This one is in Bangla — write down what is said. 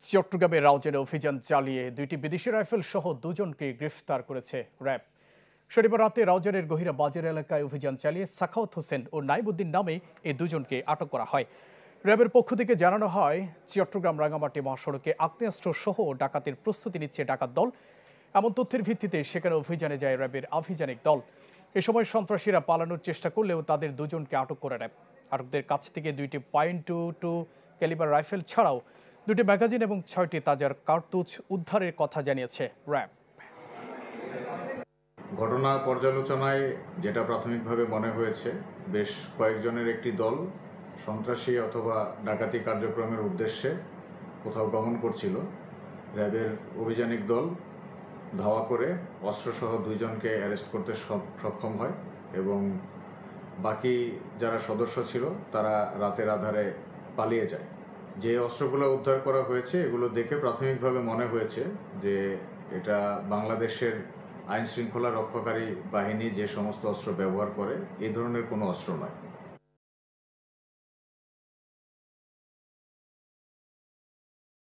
চট্টগ্রামে রাউজানে অভিযান চালিয়ে দুইটি বিদেশি রাইফেল সহ দুজনকে গ্রেফতার করেছে র্যাব। শনিবার রাতে রাউজানের গহিরা বাজার এলাকায় অভিযান চালিয়ে সাখাওয়াত হোসেন ও নাইবুদ্দিন নামে এই দুজনকে আটক করা হয়। র্যাবের পক্ষ থেকে জানানো হয়, চট্টগ্রাম রাঙামাটি মহাসড়কে আগ্নেয়াস্ত্র সহ ডাকাতির প্রস্তুতি নিচ্ছে ডাকাত দল। এমন তথ্যের ভিত্তিতে সেখানে অভিযানে যায় র্যাবের আভিযানিক দল। এ সময় সন্ত্রাসীরা পালানোর চেষ্টা করলেও তাদের দুজনকে আটক করে র্যাব। আটকদের কাছ থেকে দুইটি .22 ক্যালিবার রাইফেল ছাড়াও দুটি ম্যাগাজিন এবং 6টি তাজার কার্তুজ উদ্ধারের কথা জানিয়েছে র্যাব। ঘটনা পর্যালোচনায় যেটা প্রাথমিকভাবে মনে হয়েছে, বেশ কয়েকজনের একটি দল সন্ত্রাসী অথবা ডাকাতি কার্যক্রমের উদ্দেশ্যে কোথাও গমন করছিল। র্যাবের অভিযানিক দল ধাওয়া করে অস্ত্রসহ দুইজনকে অ্যারেস্ট করতে সক্ষম হয় এবং বাকি যারা সদস্য ছিল তারা রাতের আধারে পালিয়ে যায়। যে অস্ত্রগুলো উদ্ধার করা হয়েছে এগুলো দেখে প্রাথমিকভাবে মনে হয়েছে যে এটা বাংলাদেশের আইন শৃঙ্খলা রক্ষাকারী বাহিনী যে সমস্ত অস্ত্র ব্যবহার করে এই ধরনের কোনো অস্ত্র নয়।